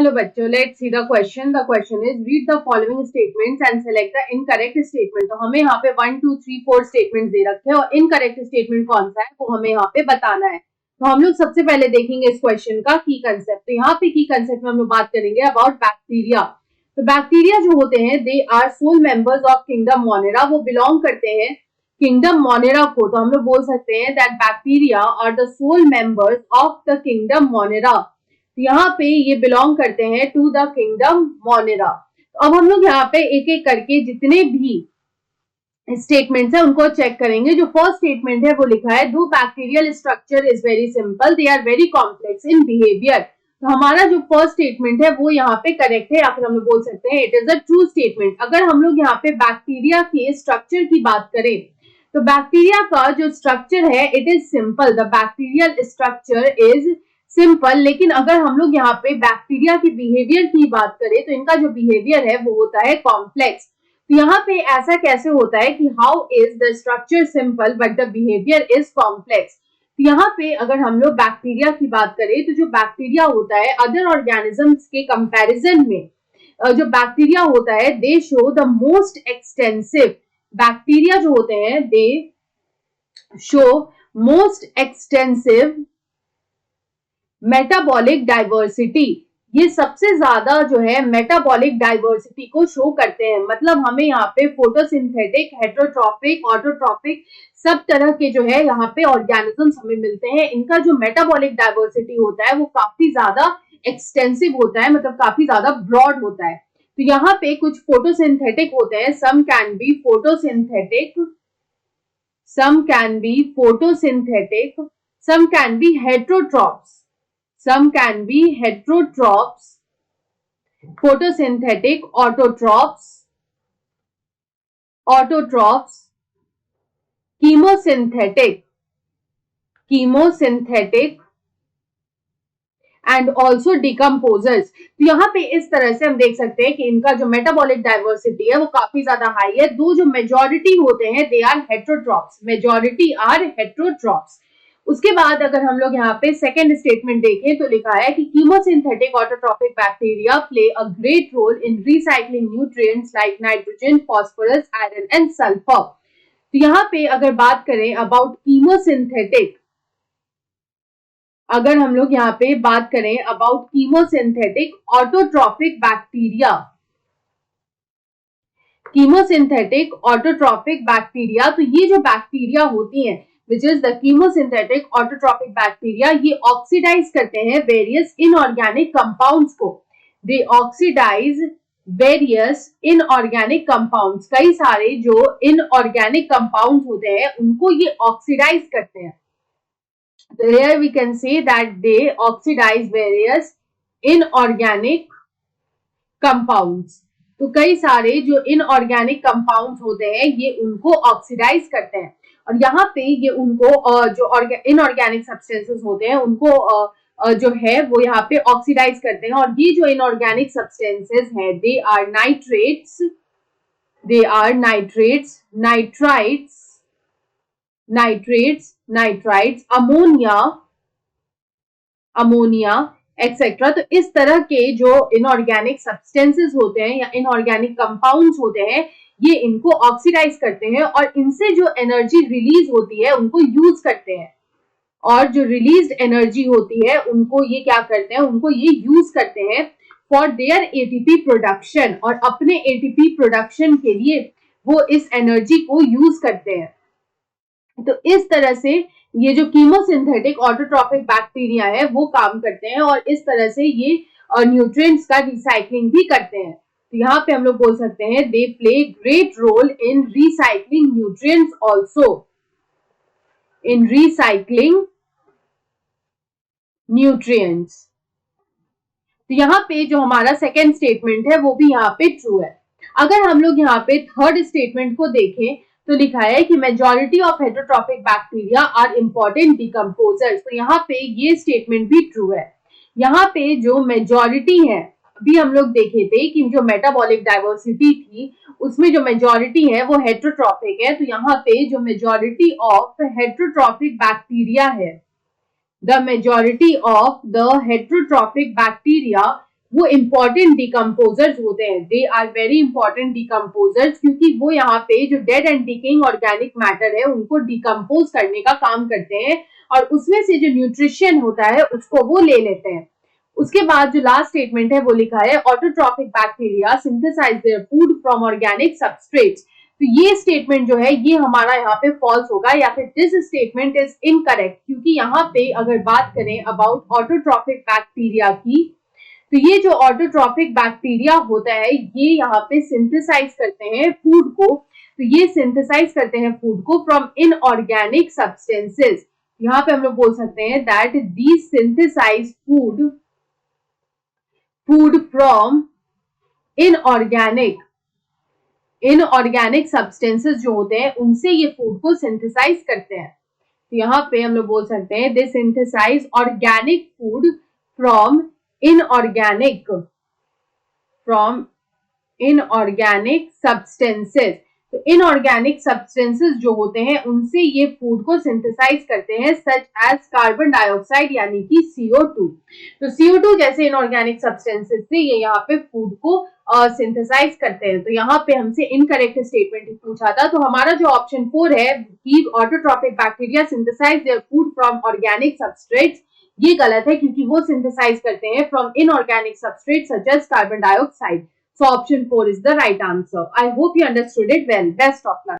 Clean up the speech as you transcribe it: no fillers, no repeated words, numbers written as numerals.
Hello बच्चों, let's see the question. The question is read the following statements and select the incorrect statement. तो हमें यहाँ पे 1, 2, 3, 4 statement दे रखे हैं और इनकरेक्ट स्टेटमेंट कौन सा है वो हमें यहाँ पे बताना है. तो हम लोग सबसे पहले देखेंगे इस क्वेश्चन का की कंसेप्ट. तो यहाँ पे की कंसेप्ट में हम लोग बात करेंगे अबाउट बैक्टीरिया. तो बैक्टीरिया जो होते हैं they are sole members of kingdom Monera. वो बिलोंग करते हैं किंगडम मोनेरा को. तो हम लोग बोल सकते हैं that bacteria are the sole members of the kingdom Monera. यहाँ पे ये बिलोंग करते हैं टू द किंगडम मोनेरा. तो अब हम लोग यहाँ पे एक एक करके जितने भी स्टेटमेंट्स है उनको चेक करेंगे. जो फर्स्ट स्टेटमेंट है वो लिखा है though bacterial structure is very simple they are very complex in behaviour. तो हमारा जो फर्स्ट स्टेटमेंट है वो यहाँ पे करेक्ट है या फिर हम लोग बोल सकते हैं it is a true statement. अगर हम लोग यहाँ पे बैक्टीरिया के स्ट्रक्चर की बात करें तो बैक्टीरिया का जो स्ट्रक्चर है it is simple. The bacterial structure is simple. लेकिन अगर हम लोग यहाँ पे बैक्टीरिया के बिहेवियर की बात करें तो इनका जो बिहेवियर है वो होता है कॉम्प्लेक्स. तो यहाँ पे ऐसा कैसे होता है कि how is the structure simple but the behaviour is complex. तो यहाँ पे अगर हम लोग बैक्टीरिया की बात करें तो जो बैक्टीरिया होता है अदर ऑर्गेनिजम्स के कंपैरिजन में जो बैक्टीरिया होता है दे show the most extensive. Bacteria जो होते हैं दे show most extensive metabolic diversity. ये सबसे ज्यादा जो है मेटाबॉलिक डाइवर्सिटी को शो करते हैं. मतलब हमें यहाँ पे फोटोसिंथेटिक, हेटरोट्रॉपिक, ऑटोट्रॉपिक सब तरह के जो है यहाँ पे ऑर्गेनिजम्स हमें मिलते हैं. इनका जो मेटाबॉलिक डाइवर्सिटी होता है वो काफी ज्यादा एक्सटेंसिव होता है, मतलब काफी ज्यादा ब्रॉड होता है. तो यहाँ पे कुछ फोटोसिंथेटिक होते हैं. Some can be photosynthetic, some can be photosynthetic, some can be heterotrophs, some can be heterotrophs, photosynthetic, autotrophs, autotrophs, chemosynthetic, chemosynthetic and also decomposers. तो यहाँ पे इस तरह से हम देख सकते हैं कि इनका जो मेटाबॉलिक डाइवर्सिटी है वो काफी ज्यादा हाई है. दो जो मेजॉरिटी होते हैं they are heterotrophs, majority are heterotrophs. उसके बाद अगर हम लोग यहाँ पे सेकेंड स्टेटमेंट देखें तो लिखा है कि chemosynthetic autotrophic bacteria play a great role in recycling nutrients like nitrogen, phosphorus, iron and sulphur. तो यहाँ पे अगर बात करें अबाउट कीमोसिंथेटिक, अगर हम लोग यहाँ पे बात करें about chemosynthetic autotrophic bacteria, chemosynthetic autotrophic bacteria, तो ये जो बैक्टीरिया होती हैं which is the chemosynthetic autotrophic bacteria, ये ऑक्सीडाइज करते हैं वेरियस इनऑर्गेनिक कंपाउंड्स को. दे ऑक्सीडाइज वेरियस इनऑर्गेनिक कंपाउंड्स. कई सारे जो इनऑर्गेनिक कंपाउंड्स होते हैं उनको ये ऑक्सीडाइज करते हैं. Here we can say that they oxidize various inorganic compounds. तो कई सारे जो इनऑर्गेनिक कंपाउंड्स होते हैं ये उनको ऑक्सीडाइज करते हैं. और यहाँ पे ये उनको जो इनऑर्गेनिक सब्सटेंसेस होते हैं उनको जो है वो यहाँ पे ऑक्सीडाइज करते हैं. और ये जो इनऑर्गेनिक सब्सटेंसेस हैं they are nitrates, they are nitrates, nitrites, nitrates, nitrites, ammonia, ammonia etcetera. तो इस तरह के जो इनऑर्गेनिक सब्सटेंसेस होते हैं या इनऑर्गेनिक कंपाउंड्स होते हैं ये इनको ऑक्सीडाइज करते हैं और इनसे जो एनर्जी रिलीज होती है उनको यूज करते हैं. और जो रिलीज्ड एनर्जी होती है उनको ये क्या करते हैं, उनको ये यूज करते हैं फॉर देयर एटीपी प्रोडक्शन. और अपने एटीपी प्रोडक्शन के लिए वो इस एनर्जी को यूज करते हैं. तो इस तरह से ये जो कीमोसिंथेटिक ऑटोट्रॉपिक बैक्टीरिया है वो काम करते हैं और इस तरह से ये न्यूट्रिएंट्स का रिसाइकलिंग भी करते हैं. तो यहाँ पे हम लोग बोल सकते हैं they play great role in recycling nutrients also, in recycling nutrients. तो यहाँ पे जो हमारा सेकेंड स्टेटमेंट है वो भी यहाँ पे ट्रू है. अगर हम लोग यहाँ पे थर्ड स्टेटमेंट को देखें तो लिखा है कि majority of heterotrophic bacteria are important decomposers. तो यहाँ पे ये स्टेटमेंट भी ट्रू है. यहाँ पे जो मेजॉरिटी है, अभी हम लोग देखे थे कि जो मेटाबॉलिक डाइवर्सिटी थी उसमें जो मेजॉरिटी है वो हेटरोट्रॉपिक है. तो यहाँ पे जो मेजॉरिटी ऑफ हेटरोट्रॉपिक बैक्टीरिया है, the majority of the heterotrophic bacteria वो इम्पोर्टेंट डिकम्पोजर्स होते हैं, they are very important decomposers, क्योंकि वो यहाँ पे जो dead and decaying organic matter है उनको डिकम्पोज करने का काम करते हैं और उसमें से जो न्यूट्रिशन होता है उसको वो ले लेते हैं। उसके बाद जो लास्ट स्टेटमेंट है वो लिखा है autotrophic bacteria synthesize their food from organic substrates. तो ये स्टेटमेंट जो है ये हमारा यहाँ पे फॉल्स होगा या फिर दिस स्टेटमेंट इज इनकरेक्ट, क्योंकि यहाँ पे अगर बात करें अबाउट ऑटोट्रॉफिक बैक्टीरिया की, तो ये जो ऑटोट्रॉफिक बैक्टीरिया होता है ये यहाँ पे सिंथेसाइज करते हैं फूड को, तो ये सिंथेसाइज करते हैं फूड को फ्रॉम इनऑर्गेनिक सब्सटेंसेस। यहाँ पे हम लोग बोल सकते हैं that these synthesize food from inorganic substances जो होते हैं उनसे ये फूड को सिंथेसाइज करते हैं। तो यहाँ पे हम लोग बोल सकते हैं they synthesize organic food from inorganic substances. तो इनऑर्गेनिक सब्सटेंसेस जो होते हैं उनसे ये फूड को सिंथेसाइज करते हैं सच एज कार्बन डाइऑक्साइड यानी कि CO2। तो CO2 जैसे इनऑर्गेनिक सब्सटेंसेस से ये यहाँ पे फूड को सिंथेसाइज करते हैं। तो यहाँ पे हमसे इनकरेक्ट स्टेटमेंट पूछा था, तो हमारा जो ऑप्शन 4 है कि autotrophic bacteria synthesize their food from organic substrates, ये गलत है क्योंकि वो सिंथेसाइज करते हैं from inorganic substrates such as carbon dioxide. So option 4 is the right answer. I hope you understood it well. Best of luck.